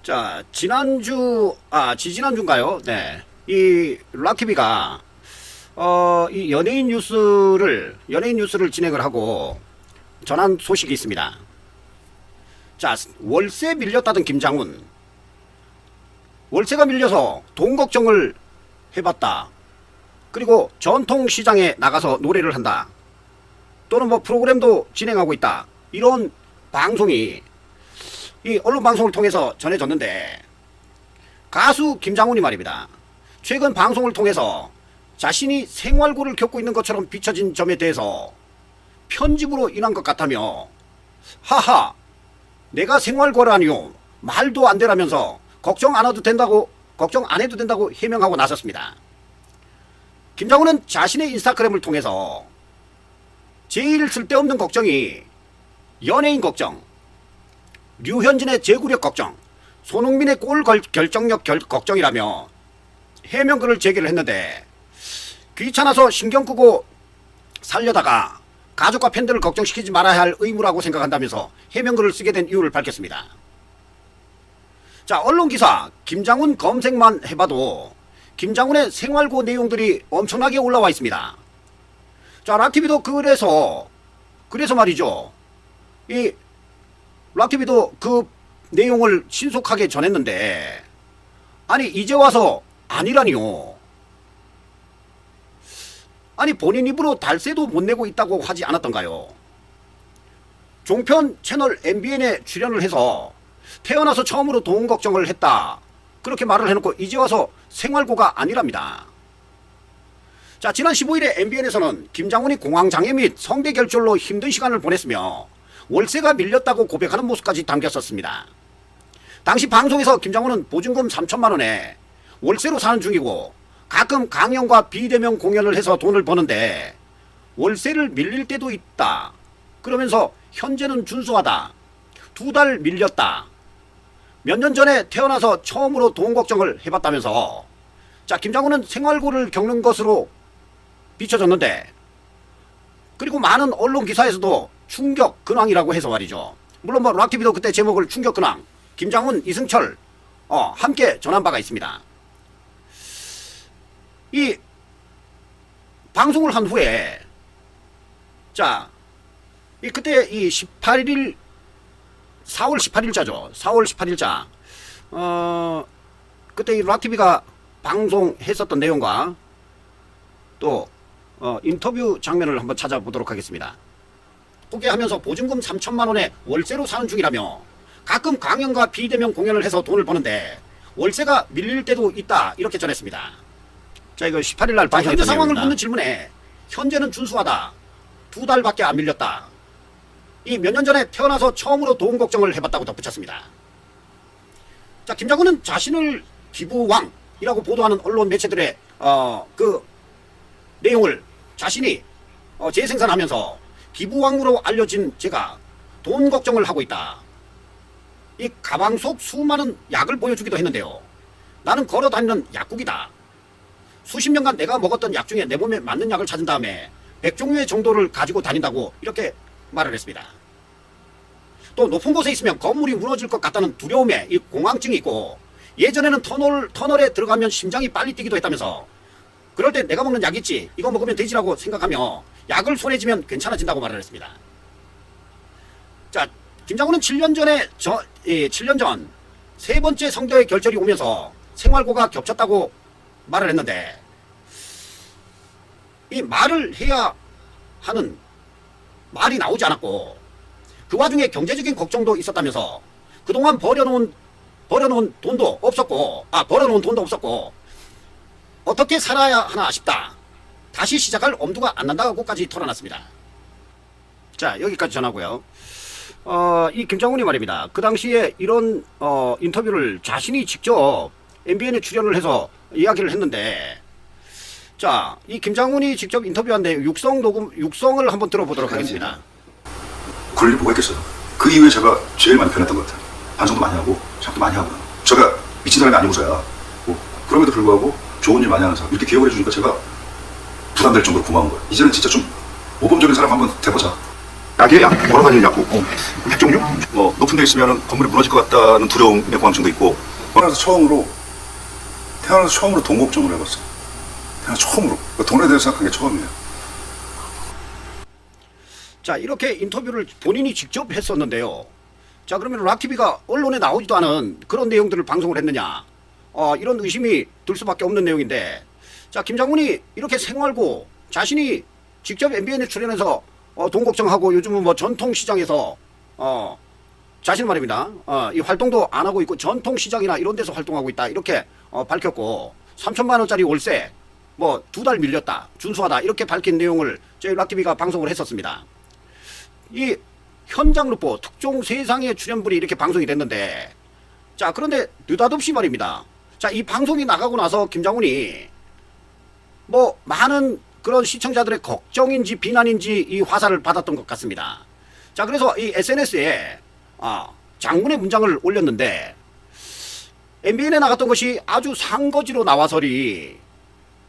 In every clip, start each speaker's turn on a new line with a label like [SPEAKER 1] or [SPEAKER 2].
[SPEAKER 1] 자, 지지난주인가요? 네. 이 락TV가 이 연예인 뉴스를 진행을 하고 전한 소식이 있습니다. 자, 월세 밀렸다던 김장훈. 월세가 밀려서 돈 걱정을 해봤다. 그리고 전통시장에 나가서 노래를 한다. 또는 뭐 프로그램도 진행하고 있다. 이런 방송이 이 언론 방송을 통해서 전해졌는데, 가수 김장훈이 말입니다. 최근 방송을 통해서 자신이 생활고를 겪고 있는 것처럼 비춰진 점에 대해서 편집으로 인한 것 같다며, 하하, 내가 생활고라니요, 말도 안 되라면서 걱정 안 해도 된다고 해명하고 나섰습니다. 김장훈은 자신의 인스타그램을 통해서 제일 쓸데없는 걱정이 연예인 걱정, 류현진의 제구력 걱정, 손흥민의 골 결정력 걱정이라며 해명글을 제기를 했는데, 귀찮아서 신경 끄고 살려다가 가족과 팬들을 걱정시키지 말아야 할 의무라고 생각한다면서 해명글을 쓰게 된 이유를 밝혔습니다. 자, 언론기사 김장훈 검색만 해봐도 김장훈의 생활고 내용들이 엄청나게 올라와 있습니다. 자, 락TV도 그래서 말이죠. 이 락TV도 그 내용을 신속하게 전했는데, 아니 이제 와서 아니라니요. 아니 본인 입으로 달세도 못 내고 있다고 하지 않았던가요? 종편 채널 MBN에 출연을 해서 태어나서 처음으로 돈 걱정을 했다, 그렇게 말을 해놓고 이제 와서 생활고가 아니랍니다. 자, 지난 15일에 MBN에서는 김장훈이 공황장애 및 성대 결절로 힘든 시간을 보냈으며 월세가 밀렸다고 고백하는 모습까지 담겼었습니다. 당시 방송에서 김장훈은 보증금 3천만 원에 월세로 사는 중이고 가끔 강연과 비대면 공연을 해서 돈을 버는데 월세를 밀릴 때도 있다, 그러면서 현재는 준수하다, 2달 밀렸다, 몇 년 전에 태어나서 처음으로 돈 걱정을 해봤다면서, 자, 김장훈은 생활고를 겪는 것으로 비춰졌는데, 그리고 많은 언론 기사에서도 충격 근황이라고 해서 말이죠. 물론 뭐 락TV도 그때 제목을 충격 근황, 김장훈, 이승철 함께 전한 바가 있습니다. 이 방송을 한 후에, 자, 그때 이 18일 4월 18일자죠. 4월 18일자. 그때 이 락TV가 방송했었던 내용과 또 인터뷰 장면을 한번 찾아보도록 하겠습니다. 소개하면서 보증금 3천만 원에 월세로 사는 중이라며 가끔 강연과 비대면 공연을 해서 돈을 버는데 월세가 밀릴 때도 있다, 이렇게 전했습니다. 자, 이거 18일 날 방송했던 현재 상황을 묻는 질문에 현재는 준수하다, 2달밖에 안 밀렸다, 이 몇 년 전에 태어나서 처음으로 돈 걱정을 해봤다고 덧붙였습니다. 자, 김장훈은 자신을 기부왕이라고 보도하는 언론 매체들의 그 내용을 자신이 재생산하면서 기부왕으로 알려진 제가 돈 걱정을 하고 있다, 이 가방 속 수많은 약을 보여주기도 했는데요. 나는 걸어다니는 약국이다. 수십 년간 내가 먹었던 약 중에 내 몸에 맞는 약을 찾은 다음에 100종류의 정도를 가지고 다닌다고 이렇게 말을 했습니다. 또 높은 곳에 있으면 건물이 무너질 것 같다는 두려움에 이 공황증이 있고, 예전에는 터널에 들어가면 심장이 빨리 뛰기도 했다면서, 그럴 때 내가 먹는 약 있지, 이거 먹으면 되지라고 생각하며 약을 손에 쥐면 괜찮아진다고 말을 했습니다. 자, 김장훈은 7년 전 세 번째 성대 결절이 오면서 생활고가 겹쳤다고 말을 했는데, 이 말을 해야 하는 말이 나오지 않았고, 그 와중에 경제적인 걱정도 있었다면서 그동안 벌어놓은 돈도 없었고 어떻게 살아야 하나 싶다, 다시 시작할 엄두가 안 난다고까지 털어놨습니다. 자, 여기까지 전하고요. 이 김장훈이 말입니다. 그 당시에 이런 인터뷰를 자신이 직접 MBN에 출연을 해서 이야기를 했는데, 자, 이 김장훈이 직접 인터뷰한 내 육성을 한번 들어보도록 하겠습니다.
[SPEAKER 2] 그럴 일 뭐가 있겠어요. 그 이후에 제가 제일 많이 변했던 것 같아요. 반성도 많이 하고 생각도 많이 하고요. 제가 미친 사람이 아니고서야 그럼에도 불구하고 좋은 일 많이 하는 사람, 이렇게 기억을 해주니까 제가 부담될 정도로 고마운 거예요. 이제는 진짜 좀 모범적인 사람 한번 돼보자. 약이에요, 약. 여러 가지 약국. 핵종류? 높은 데 있으면 건물이 무너질 것 같다는 두려움의 공황증도 있고. 태어나서 처음으로 돈 걱정을 해봤어. 태어나서 처음으로. 돈에 대해서 생각한 게 처음이에요.
[SPEAKER 1] 자, 이렇게 인터뷰를 본인이 직접 했었는데요. 자, 그러면 락TV가 언론에 나오지도 않은 그런 내용들을 방송을 했느냐. 이런 의심이 들 수밖에 없는 내용인데, 자, 김 장군이 이렇게 생활고 자신이 직접 MBN에 출연해서 돈 걱정하고 요즘은 뭐 전통시장에서 자신 말입니다. 이 활동도 안 하고 있고 전통시장이나 이런 데서 활동하고 있다. 이렇게 밝혔고 3천만 원짜리 월세 뭐 2달 밀렸다. 준수하다. 이렇게 밝힌 내용을 저희 락TV가 방송을 했었습니다. 이 현장 루포 특종 세상의 출연분이 이렇게 방송이 됐는데, 자, 그런데 느닷없이 말입니다. 자, 이 방송이 나가고 나서 김장훈이 뭐 많은 그런 시청자들의 걱정인지 비난인지 이 화살을 받았던 것 같습니다. 자, 그래서 이 SNS에 장군의 문장을 올렸는데, MBN에 나갔던 것이 아주 상거지로 나와서리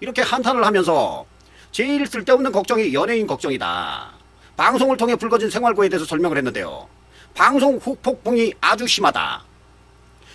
[SPEAKER 1] 이렇게 한탄을 하면서 제일 쓸데없는 걱정이 연예인 걱정이다. 방송을 통해 불거진 생활고에 대해서 설명을 했는데요. 방송 후폭풍이 아주 심하다.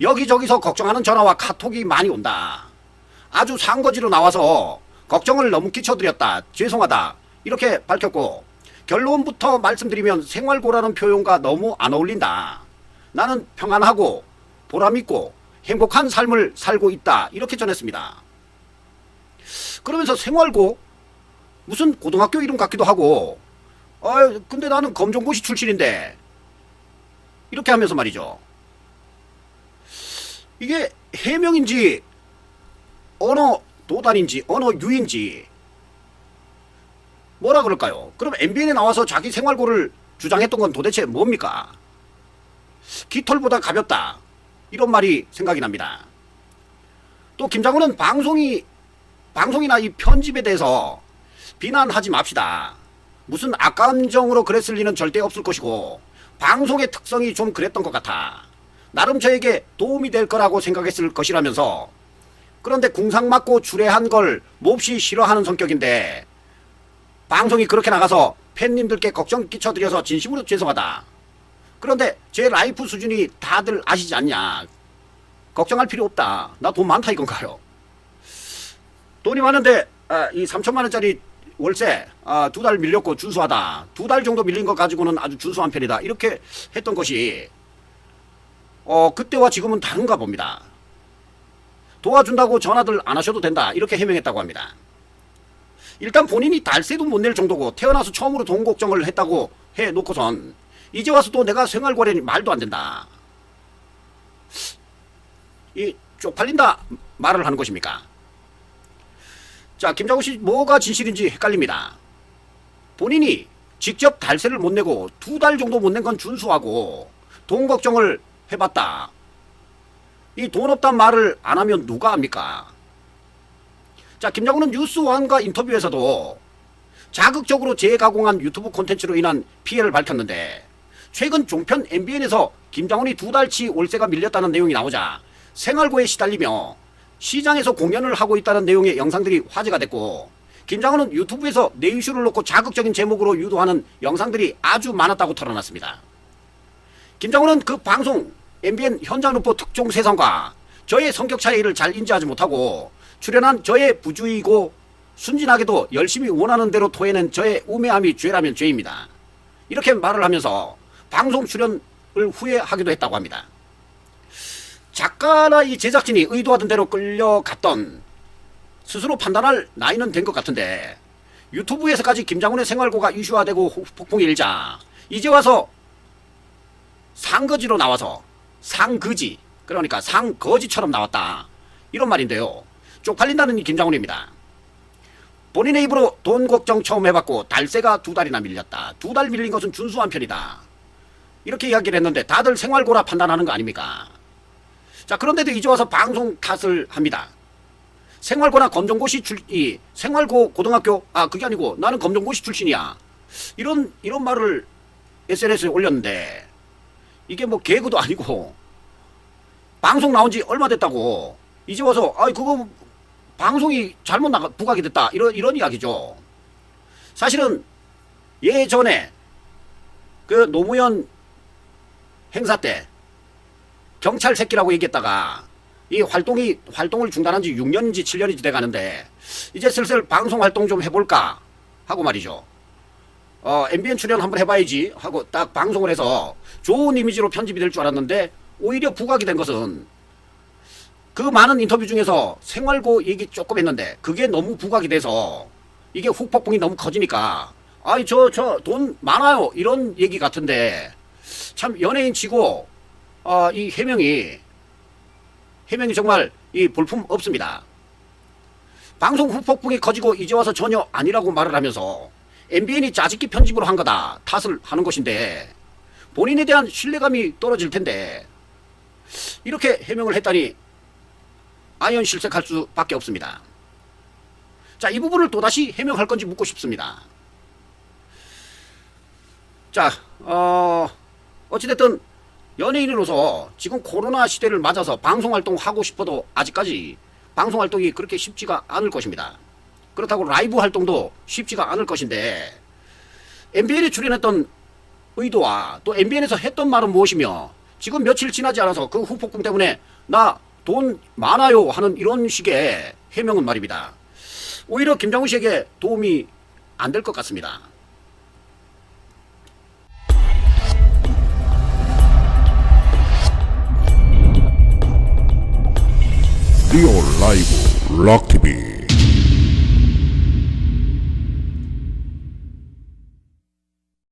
[SPEAKER 1] 여기저기서 걱정하는 전화와 카톡이 많이 온다. 아주 상거지로 나와서 걱정을 너무 끼쳐드렸다. 죄송하다. 이렇게 밝혔고, 결론부터 말씀드리면 생활고라는 표현과 너무 안 어울린다. 나는 평안하고 보람있고 행복한 삶을 살고 있다. 이렇게 전했습니다. 그러면서 생활고 무슨 고등학교 이름 같기도 하고, 근데 나는 검정고시 출신인데, 이렇게 하면서 말이죠. 이게 해명인지 언어 도단인지 언어 유인지 뭐라 그럴까요? 그럼 MBN에 나와서 자기 생활고를 주장했던 건 도대체 뭡니까? 깃털보다 가볍다. 이런 말이 생각이 납니다. 또 김장훈은 방송이나 이 편집에 대해서 비난하지 맙시다. 무슨 악감정으로 그랬을 리는 절대 없을 것이고, 방송의 특성이 좀 그랬던 것 같아. 나름 저에게 도움이 될 거라고 생각했을 것이라면서, 그런데 궁상 맞고 주례한 걸 몹시 싫어하는 성격인데 방송이 그렇게 나가서 팬님들께 걱정 끼쳐드려서 진심으로 죄송하다. 그런데 제 라이프 수준이 다들 아시지 않냐. 걱정할 필요 없다. 나 돈 많다 이건가요? 돈이 많은데 이 3천만 원짜리 월세 2달 밀렸고 준수하다. 2달 정도 밀린 것 가지고는 아주 준수한 편이다. 이렇게 했던 것이 그때와 지금은 다른가 봅니다. 도와준다고 전화들 안 하셔도 된다. 이렇게 해명했다고 합니다. 일단 본인이 달세도 못 낼 정도고 태어나서 처음으로 돈 걱정을 했다고 해놓고선 이제 와서 또 내가 생활고래니 말도 안 된다. 이 쪽팔린다 말을 하는 것입니까? 자, 김장훈 씨 뭐가 진실인지 헷갈립니다. 본인이 직접 달세를 못 내고 2달 정도 못 낸 건 준수하고 돈 걱정을 해봤다. 이 돈 없단 말을 안 하면 누가 합니까? 자, 김장훈은 뉴스원과 인터뷰에서도 자극적으로 재가공한 유튜브 콘텐츠로 인한 피해를 밝혔는데, 최근 종편 MBN에서 김장훈이 2달치 월세가 밀렸다는 내용이 나오자 생활고에 시달리며 시장에서 공연을 하고 있다는 내용의 영상들이 화제가 됐고, 김장훈은 유튜브에서 내 이슈를 놓고 자극적인 제목으로 유도하는 영상들이 아주 많았다고 털어놨습니다. 김장훈은 그 방송 MBN 현장 루포 특종 세상과 저의 성격 차이를 잘 인지하지 못하고 출연한 저의 부주의고 순진하게도 열심히 원하는 대로 토해낸 저의 우매함이 죄라면 죄입니다. 이렇게 말을 하면서 방송 출연을 후회하기도 했다고 합니다. 작가나 이 제작진이 의도하던 대로 끌려갔던 스스로 판단할 나이는 된 것 같은데, 유튜브에서까지 김장훈의 생활고가 이슈화되고 폭풍이 일자 이제 와서 상거지로 나와서 상거지, 그러니까 상거지처럼 나왔다. 이런 말인데요. 쪽팔린다는 이 김장훈입니다. 본인의 입으로 돈 걱정 처음 해봤고 달세가 2달이나 밀렸다. 2달 밀린 것은 준수한 편이다. 이렇게 이야기를 했는데 다들 생활고라 판단하는 거 아닙니까? 자, 그런데도 이제 와서 방송 탓을 합니다. 생활고나 검정고시 생활고 고등학교, 그게 아니고 나는 검정고시 출신이야. 이런 말을 SNS에 올렸는데, 이게 뭐 개그도 아니고 방송 나온 지 얼마 됐다고 이제 와서 그거 방송이 잘못 부각이 됐다 이런 이야기죠. 사실은 예전에 그 노무현 행사 때 경찰 새끼라고 얘기했다가 이 활동을 중단한 지 6년인지 7년인지 돼 가는데 이제 슬슬 방송 활동 좀 해볼까 하고 말이죠. MBN 출연 한번 해봐야지 하고 딱 방송을 해서 좋은 이미지로 편집이 될 줄 알았는데 오히려 부각이 된 것은 그 많은 인터뷰 중에서 생활고 얘기 조금 했는데 그게 너무 부각이 돼서 이게 후폭풍이 너무 커지니까 아이 저 돈 많아요 이런 얘기 같은데 참 연예인 치고 이 해명이 정말 이 볼품 없습니다. 방송 후폭풍이 커지고 이제 와서 전혀 아니라고 말을 하면서 MBN이 짜집기 편집으로 한 거다 탓을 하는 것인데 본인에 대한 신뢰감이 떨어질 텐데 이렇게 해명을 했다니 아연 실색할 수밖에 없습니다. 자, 이 부분을 또다시 해명할 건지 묻고 싶습니다. 자, 어찌됐든 연예인으로서 지금 코로나 시대를 맞아서 방송활동 하고 싶어도 아직까지 방송활동이 그렇게 쉽지가 않을 것입니다. 그렇다고 라이브 활동도 쉽지가 않을 것인데 MBN에 출연했던 의도와 또 MBN에서 했던 말은 무엇이며 지금 며칠 지나지 않아서 그 후폭풍 때문에 나 돈 많아요 하는 이런 식의 해명은 말입니다. 오히려 김장훈 씨에게 도움이 안 될 것 같습니다.
[SPEAKER 3] 리얼 라이브 락TV